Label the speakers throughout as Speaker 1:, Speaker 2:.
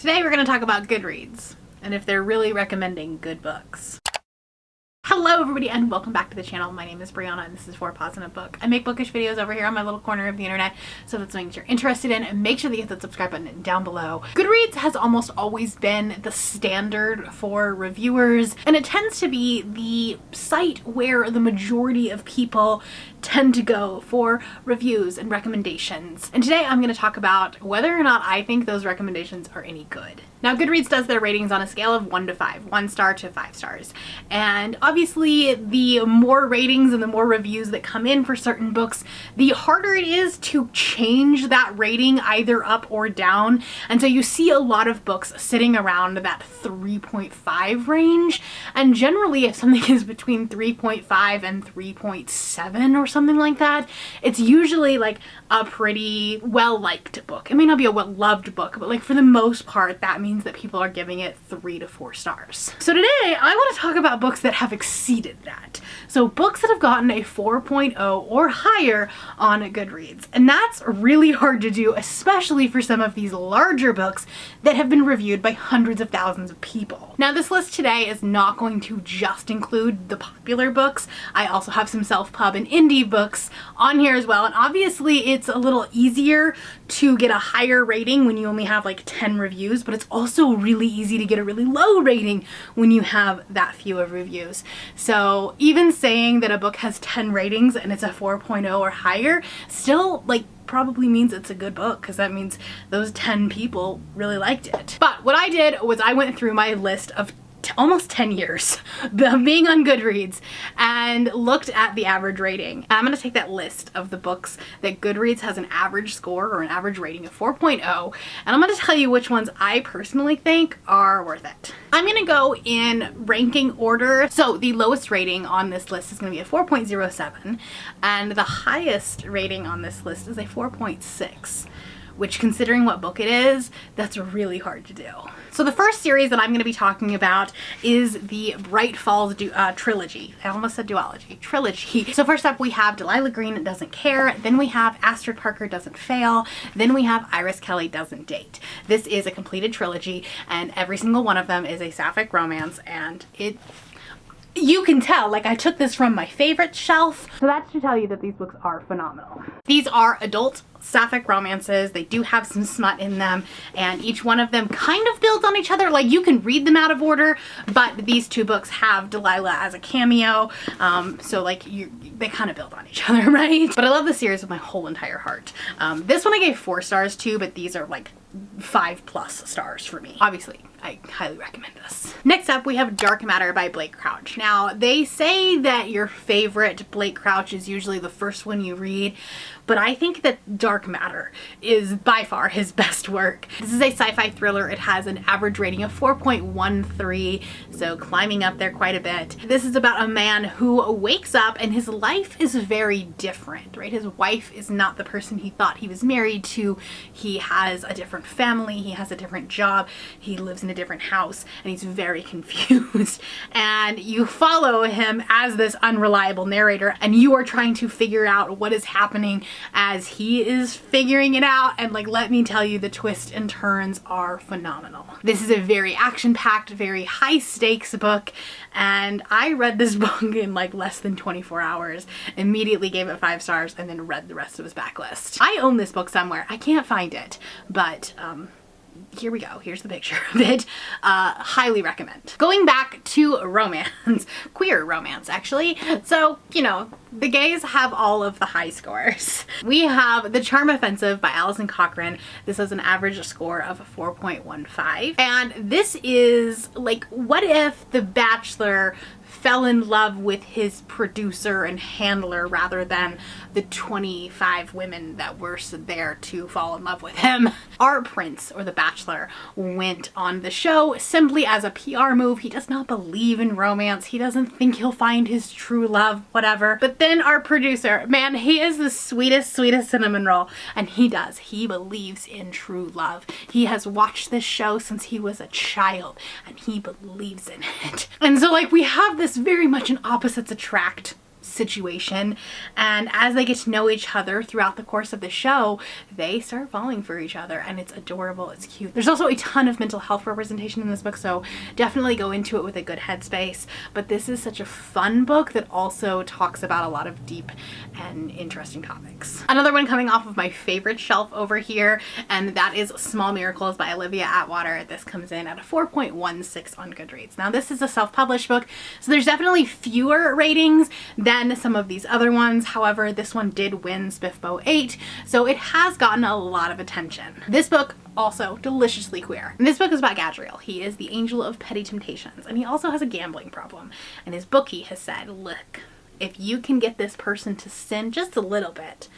Speaker 1: Today we're going to talk about Goodreads and if they're really recommending good books. Hello everybody and welcome back to the channel. My name is Brianna and this is For Pause in a Book. I make bookish videos over here on my little corner of the internet, so if it's something that you're interested in, make sure that you hit that subscribe button down below. Goodreads has almost always been the standard for reviewers, and it tends to be the site where the majority of people tend to go for reviews and recommendations. And today I'm going to talk about whether or not I think those recommendations are any good. Now, Goodreads does their ratings on a scale of 1 to 5, 1 star to 5 stars. And obviously, the more ratings and the more reviews that come in for certain books, the harder it is to change that rating either up or down. And so you see a lot of books sitting around that 3.5 range. And generally, if something is between 3.5 and 3.7 or something like that, it's usually like a pretty well-liked book. It may not be a well-loved book, but like for the most part, that means that people are giving it 3 to 4 stars. So today I want to talk about books that have exceeded that. So books that have gotten a 4.0 or higher on Goodreads. And that's really hard to do, especially for some of these larger books that have been reviewed by hundreds of thousands of people. Now, this list today is not going to just include the popular books. I also have some self-pub and indie books on here as well. And obviously it's a little easier to get a higher rating when you only have like 10 reviews, but it's also really easy to get a really low rating when you have that few of reviews. So even saying that a book has 10 ratings and it's a 4.0 or higher still like probably means it's a good book, because that means those 10 people really liked it. But what I did was I went through my list of almost 10 years of being on Goodreads and looked at the average rating. I'm going to take that list of the books that Goodreads has an average score or an average rating of 4.0, and I'm going to tell you which ones I personally think are worth it. I'm going to go in ranking order. So the lowest rating on this list is going to be a 4.07, and the highest rating on this list is a 4.6. which, considering what book it is, that's really hard to do. So the first series that I'm going to be talking about is the Bright Falls Trilogy. I almost said duology. Trilogy. So first up we have Delilah Green Doesn't Care, then we have Astrid Parker Doesn't Fail, then we have Iris Kelly Doesn't Date. This is a completed trilogy, and every single one of them is a sapphic romance, and you can tell, like, I took this from my favorite shelf. So that's to tell you that these books are phenomenal. These are adult sapphic romances. They do have some smut in them, and each one of them kind of builds on each other. Like, you can read them out of order, but these two books have Delilah as a cameo. So like they kind of build on each other, right? But I love the series with my whole entire heart. This one I gave 4 stars to, but these are like 5+ stars for me. Obviously, I highly recommend this. Next up, we have Dark Matter by Blake Crouch. Now, they say that your favorite Blake Crouch is usually the first one you read, but I think that Dark Matter is by far his best work. This is a sci-fi thriller. It has an average rating of 4.13, so climbing up there quite a bit. This is about a man who wakes up and his life is very different, right? His wife is not the person he thought he was married to. He has a different family. He has a different job. He lives in a different house, and he's very confused. And you follow him as this unreliable narrator, and you are trying to figure out what is happening as he is figuring it out. And like, let me tell you, the twists and turns are phenomenal. This is a very action-packed, very high-stakes book, and I read this book in like less than 24 hours, immediately gave it 5 stars, and then read the rest of his backlist. I own this book somewhere. I can't find it, but here we go. Here's the picture of it. Highly recommend. Going back to romance, queer romance actually. So, you know, the gays have all of the high scores. We have The Charm Offensive by Alison Cochrane. This has an average score of 4.15. And this is like, what if The Bachelor fell in love with his producer and handler rather than the 25 women that were there to fall in love with him. Our prince, or the Bachelor, went on the show simply as a PR move. He does not believe in romance. He doesn't think he'll find his true love, whatever. But then our producer, man, he is the sweetest, sweetest cinnamon roll. And he does. He believes in true love. He has watched this show since he was a child, and he believes in it. And so, like, we have this very much an opposites attract situation, and as they get to know each other throughout the course of the show, they start falling for each other, and it's adorable, it's cute. There's also a ton of mental health representation in this book, so definitely go into it with a good headspace, but this is such a fun book that also talks about a lot of deep and interesting topics. Another one coming off of my favorite shelf over here, and that is Small Miracles by Olivia Atwater. This comes in at a 4.16 on Goodreads. Now this is a self-published book, so there's definitely fewer ratings than some of these other ones. However, this one did win SPIFBO 8, so it has gotten a lot of attention. This book also deliciously queer. And this book is about Gadriel. He is the angel of petty temptations, and he also has a gambling problem. And his bookie has said, look, if you can get this person to sin just a little bit,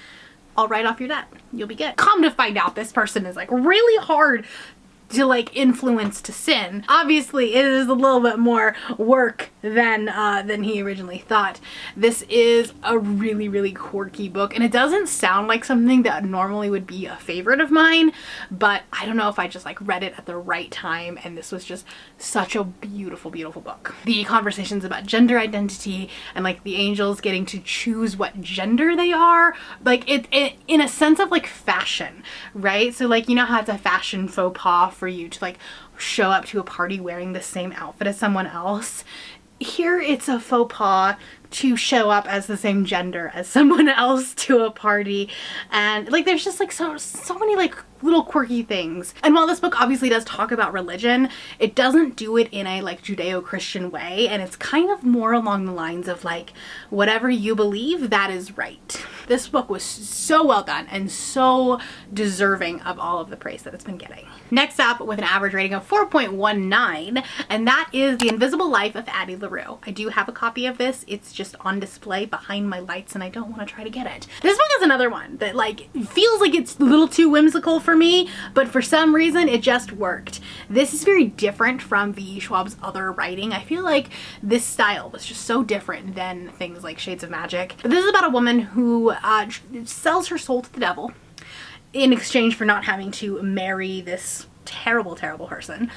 Speaker 1: I'll write off your debt. You'll be good. Come to find out, this person is like really hard to like influence to sin. Obviously it is a little bit more work than he originally thought. This is a really quirky book, and it doesn't sound like something that normally would be a favorite of mine, but I don't know if I just like read it at the right time, and this was just such a beautiful book. The conversations about gender identity and like the angels getting to choose what gender they are, like it in a sense of like fashion, right? So like, you know how it's a fashion faux pas for you to like show up to a party wearing the same outfit as someone else. Here it's a faux pas to show up as the same gender as someone else to a party, and like there's just like so many like little quirky things. And while this book obviously does talk about religion, it doesn't do it in a like Judeo-Christian way, and it's kind of more along the lines of like, whatever you believe, that is right. This book was so well done and so deserving of all of the praise that it's been getting. Next up, with an average rating of 4.19, and that is The Invisible Life of Addy Laro. I do have a copy of this. It's just on display behind my lights, and I don't want to try to get it. This book is another one that like feels like it's a little too whimsical for me, but for some reason it just worked. This is very different from V.E. Schwab's other writing. I feel like this style was just so different than things like Shades of Magic. But this is about a woman who sells her soul to the devil in exchange for not having to marry this terrible person.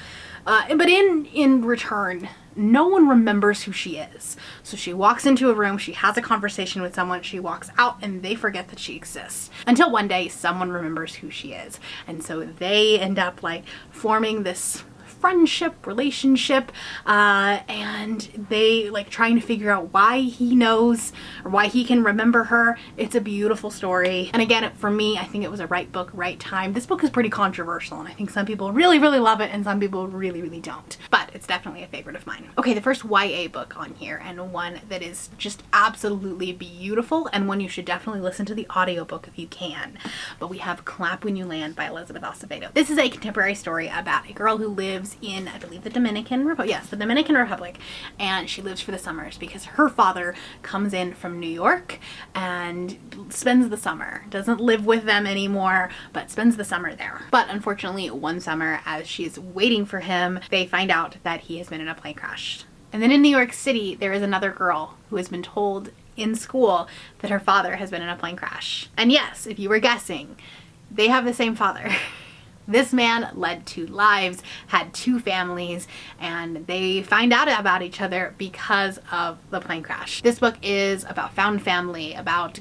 Speaker 1: But in return, no one remembers who she is. So she walks into a room, she has a conversation with someone, she walks out, and they forget that she exists. Until one day someone remembers who she is. And so they end up like forming this friendship, relationship, and they like trying to figure out why he knows or why he can remember her. It's a beautiful story. And again, for me, I think it was a right book, right time. This book is pretty controversial, and I think some people really love it and some people really don't. But it's definitely a favorite of mine. Okay, the first YA book on here, and one that is just absolutely beautiful, and one you should definitely listen to the audiobook if you can. But we have Clap When You Land by Elizabeth Acevedo. This is a contemporary story about a girl who lives in, I believe, the Dominican Republic. Yes, the Dominican Republic, and she lives for the summers because her father comes in from New York and spends the summer. Doesn't live with them anymore, but spends the summer there. But unfortunately, one summer, as she's waiting for him, they find out that he has been in a plane crash. And then in New York City, there is another girl who has been told in school that her father has been in a plane crash. And yes, if you were guessing, they have the same father. This man led 2 lives, had 2 families, and they find out about each other because of the plane crash. This book is about found family, about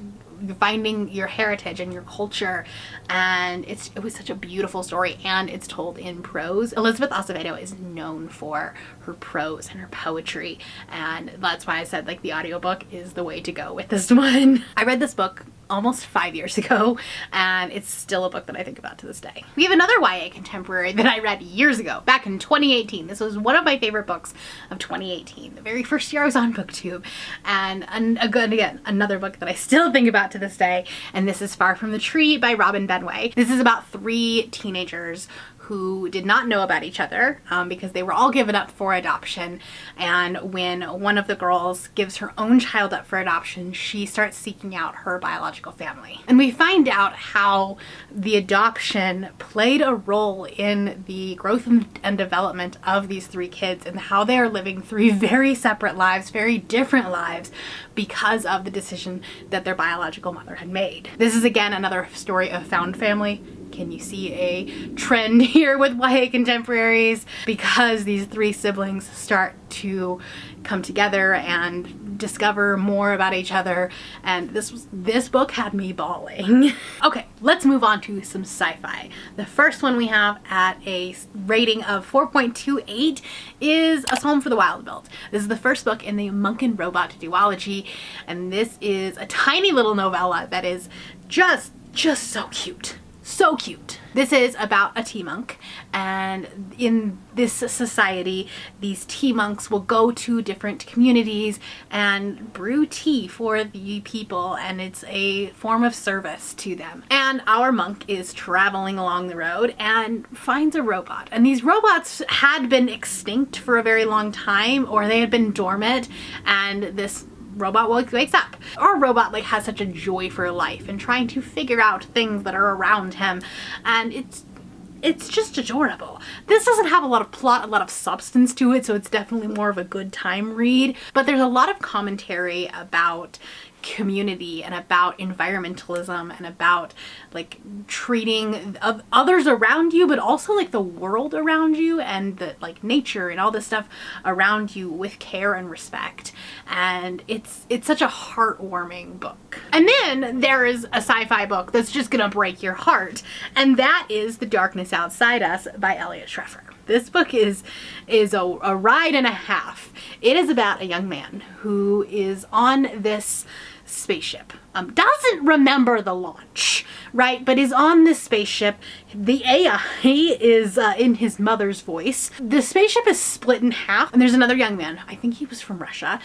Speaker 1: finding your heritage and your culture, and it was such a beautiful story, and it's told in prose. Elizabeth Acevedo is known for her prose and her poetry, and that's why I said like the audiobook is the way to go with this one. I read this book almost 5 years ago, and it's still a book that I think about to this day. We have another YA contemporary that I read years ago, back in 2018. This was one of my favorite books of 2018, the very first year I was on BookTube, and again, another book that I still think about to this day, and this is Far From the Tree by Robin Benway. This is about 3 teenagers who did not know about each other because they were all given up for adoption, and when one of the girls gives her own child up for adoption, she starts seeking out her biological family. And we find out how the adoption played a role in the growth and development of these 3 kids, and how they are living 3 very separate lives, very different lives, because of the decision that their biological mother had made. This is again another story of found family Can you see a trend here with YA contemporaries? Because these three siblings start to come together and discover more about each other, and this book had me bawling. Okay, let's move on to some sci-fi. The first one we have at a rating of 4.28 is A Psalm for the Wild-Built. This is the first book in the Monk and Robot duology, and this is a tiny little novella that is just so cute. So cute. This is about a tea monk, and in this society, these tea monks will go to different communities and brew tea for the people, and it's a form of service to them. And our monk is traveling along the road and finds a robot. And these robots had been extinct for a very long time, or they had been dormant, and this robot wakes up. Our robot like has such a joy for life and trying to figure out things that are around him, and it's just adorable. This doesn't have a lot of plot, a lot of substance to it, so it's definitely more of a good time read, but there's a lot of commentary about community and about environmentalism and about like treating others around you, but also like the world around you and the like nature and all this stuff around you with care and respect. And it's such a heartwarming book. And then there is a sci-fi book that's just gonna break your heart, and that is The Darkness Outside Us by Elliot Treffer. This book is a ride and a half. It is about a young man who is on this spaceship, doesn't remember the launch, right, but is on this spaceship. The AI is in his mother's voice. The spaceship is split in half, and there's another young man, I think he was from Russia,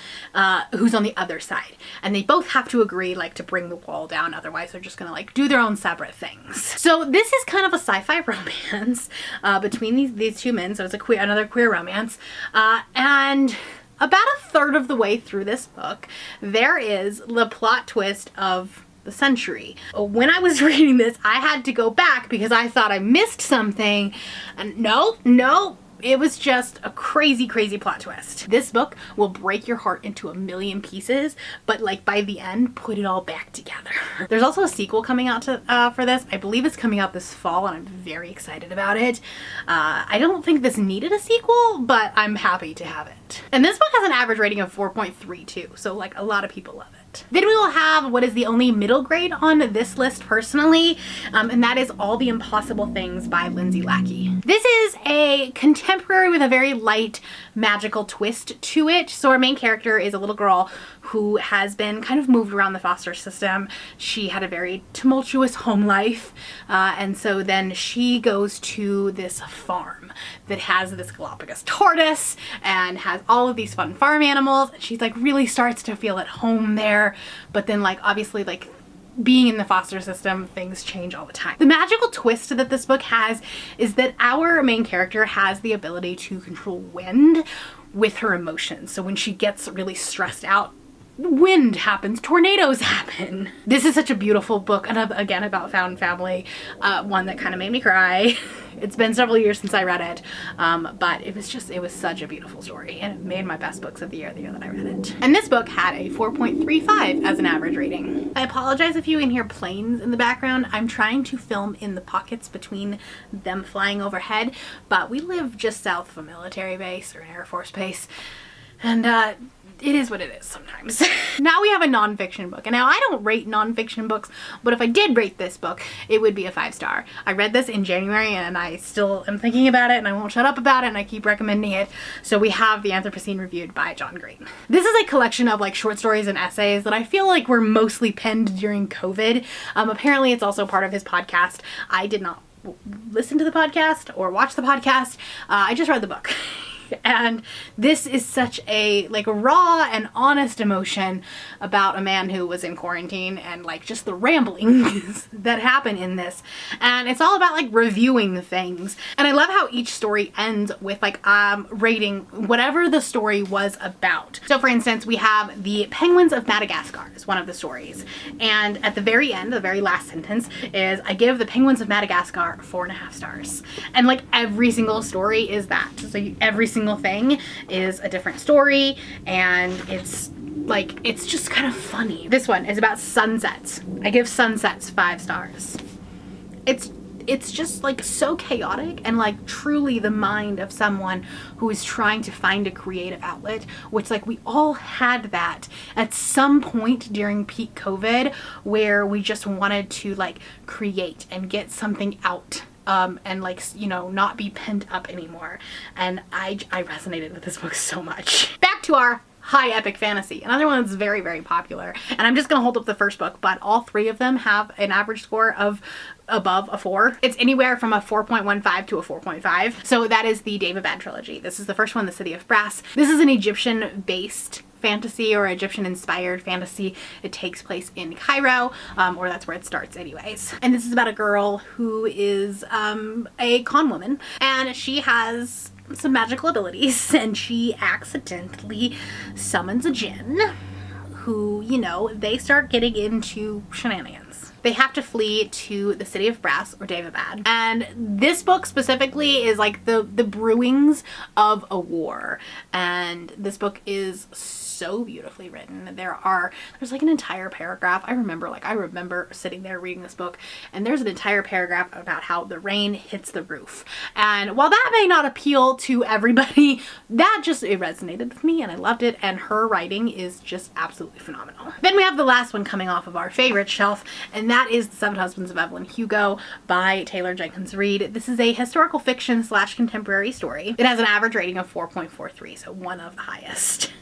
Speaker 1: who's on the other side, and they both have to agree like to bring the wall down, otherwise they're just gonna like do their own separate things. So this is kind of a sci-fi romance between these two men, so it's another queer romance, and about a third of the way through this book, there is the plot twist of the century. When I was reading this, I had to go back because I thought I missed something, and no, it was just a crazy plot twist. This book will break your heart into a million pieces, but like by the end, put it all back together. There's also a sequel coming out for this. I believe it's coming out this fall, and I'm very excited about it. I don't think this needed a sequel, but I'm happy to have it. And this book has an average rating of 4.32, so like a lot of people love it. Then we will have what is the only middle grade on this list personally, and that is All the Impossible Things by Lindsay Lackey. This is a contemporary with a very light magical twist to it. So our main character is a little girl who has been kind of moved around the foster system. She had a very tumultuous home life, and so then she goes to this farm that has this Galapagos tortoise and has all of these fun farm animals, and she's like really starts to feel at home there, but then like obviously like being in the foster system, things change all the time. The magical twist that this book has is that our main character has the ability to control wind with her emotions. So when she gets really stressed out, wind happens, tornadoes happen. This is such a beautiful book, and again about found family, one that kind of made me cry. It's been several years since I read it, but it was such a beautiful story, and it made my best books of the year that I read it. And this book had a 4.35 as an average rating. I apologize if you can hear planes in the background. I'm trying to film in the pockets between them flying overhead, but we live just south of a military base or an Air Force base, and it is what it is sometimes. Now we have a nonfiction book, and now I don't rate nonfiction books, but if I did rate this book, it would be a 5-star. I read this in January, and I still am thinking about it, and I won't shut up about it, and I keep recommending it. So we have The Anthropocene Reviewed by John Green. This is a collection of like short stories and essays that I feel like were mostly penned during COVID. Apparently it's also part of his podcast. I did not listen to the podcast or watch the podcast. I just read the book. And this is such a like raw and honest emotion about a man who was in quarantine and like just the ramblings that happen in this. And it's all about like reviewing things. And I love how each story ends with like rating whatever the story was about. So for instance, we have The Penguins of Madagascar is one of the stories. And at the very end, the very last sentence is, I give The Penguins of Madagascar 4.5 stars. And like every single story is that. So every single thing is a different story, and it's just kind of funny. This one is about sunsets. I give Sunsets 5 stars. It's it's just like so chaotic and like truly the mind of someone who is trying to find a creative outlet, which like we all had that at some point during peak COVID, where we just wanted to like create and get something out. And like, you know, not be pent up anymore. And I resonated with this book so much. Back to our high epic fantasy. Another one that's very, very popular. And I'm just gonna hold up the first book, but all three of them have an average score of above a 4. It's anywhere from a 4.15 to a 4.5. So that is the Daevabad trilogy. This is the first one, The City of Brass. This is an Egyptian-based fantasy or Egyptian inspired fantasy. It takes place in Cairo, or that's where it starts anyways. And this is about a girl who is a con woman, and she has some magical abilities, and she accidentally summons a djinn who, you know, they start getting into shenanigans. They have to flee to the City of Brass, or Daevabad. And this book specifically is like the brewings of a war. And this book is so beautifully written. There's like an entire paragraph. I remember sitting there reading this book, and there's an entire paragraph about how the rain hits the roof. And while that may not appeal to everybody, it resonated with me and I loved it, and her writing is just absolutely phenomenal. Then we have the last one coming off of our favorite shelf, and that is The Seven Husbands of Evelyn Hugo by Taylor Jenkins Reid. This is a historical fiction / contemporary story. It has an average rating of 4.43, so one of the highest.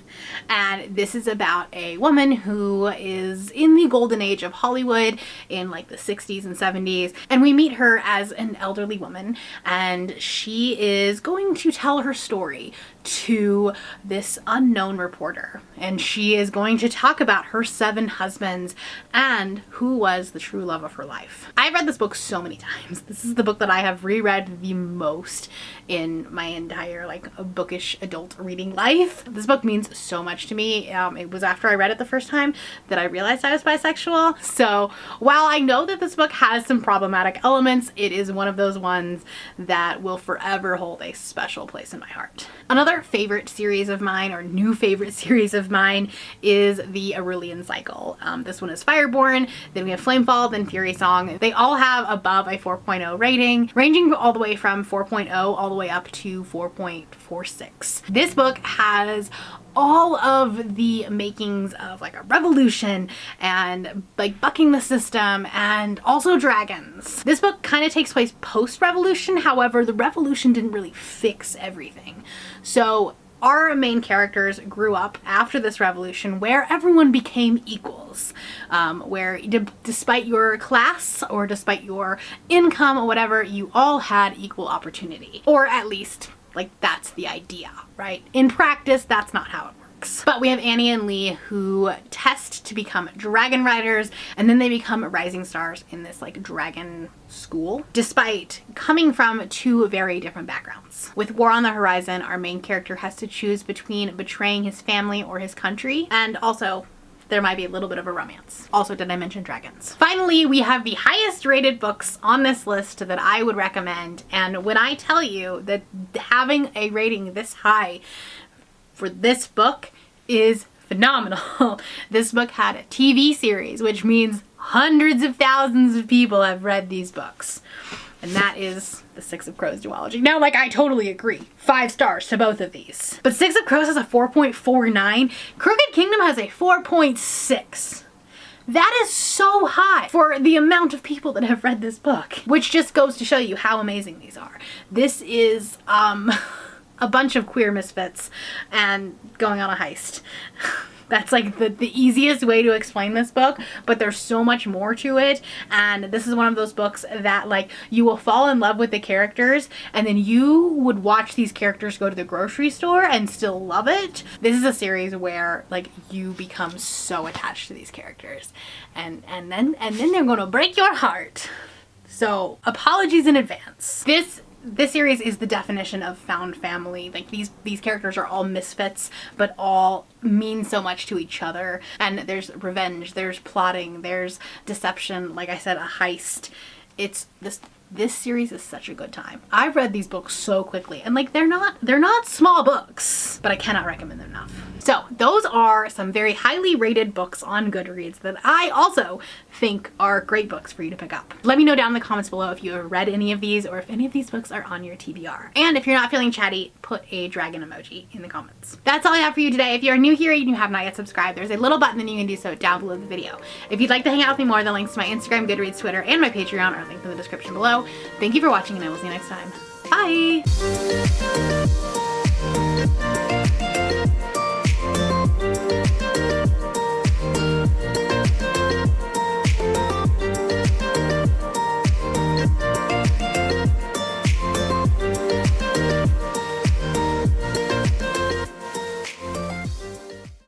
Speaker 1: And this is about a woman who is in the golden age of Hollywood in like the 60s and 70s. And we meet her as an elderly woman, and she is going to tell her story to this unknown reporter. And she is going to talk about her 7 husbands and who was the true love of her life. I've read this book so many times. This is the book that I have reread the most in my entire like bookish adult reading life. This book means so much to me. It was after I read it the first time that I realized I was bisexual. So while I know that this book has some problematic elements, it is one of those ones that will forever hold a special place in my heart. Another favorite series of mine, or new favorite series of mine, is the Aurelion Cycle. This one is Fireborn, then we have Flamefall, then Fury Song. They all have above a 4.0 rating, ranging all the way from 4.0 all the way up to 4.46. This book has all of the makings of like a revolution and like bucking the system, and also dragons. This book kind of takes place post-revolution. However, the revolution didn't really fix everything. So our main characters grew up after this revolution where everyone became equals, where despite your class or despite your income or whatever, you all had equal opportunity. Or at least, like, that's the idea, right? In practice, that's not how it works. But we have Annie and Lee who test to become dragon riders, and then they become rising stars in this like dragon school, despite coming from 2 very different backgrounds. With war on the horizon, our main character has to choose between betraying his family or his country, and also there might be a little bit of a romance. Also, did I mention dragons? Finally, we have the highest rated books on this list that I would recommend. And when I tell you that having a rating this high for this book is phenomenal. This book had a TV series, which means hundreds of thousands of people have read these books. And that is The Six of Crows duology. Now, like, I totally agree. 5 stars to both of these. But Six of Crows has a 4.49. Crooked Kingdom has a 4.6. That is so high for the amount of people that have read this book, which just goes to show you how amazing these are. This is, a bunch of queer misfits and going on a heist. That's like the easiest way to explain this book, but there's so much more to it. And this is one of those books that like you will fall in love with the characters, and then you would watch these characters go to the grocery store and still love it. This is a series where like you become so attached to these characters, and then they're gonna break your heart. So apologies in advance. This series is the definition of found family. Like these characters are all misfits, but all mean so much to each other. And there's revenge, there's plotting, there's deception, like I said, a heist. This series is such a good time. I've read these books so quickly, and like they're not small books, but I cannot recommend them enough. So those are some very highly rated books on Goodreads that I also think are great books for you to pick up. Let me know down in the comments below if you have read any of these or if any of these books are on your TBR. And if you're not feeling chatty, put a dragon emoji in the comments. That's all I have for you today. If you are new here and you have not yet subscribed, there's a little button and you can do so down below the video. If you'd like to hang out with me more, the links to my Instagram, Goodreads, Twitter, and my Patreon are linked in the description below. Thank you for watching and I will see you next time. Bye!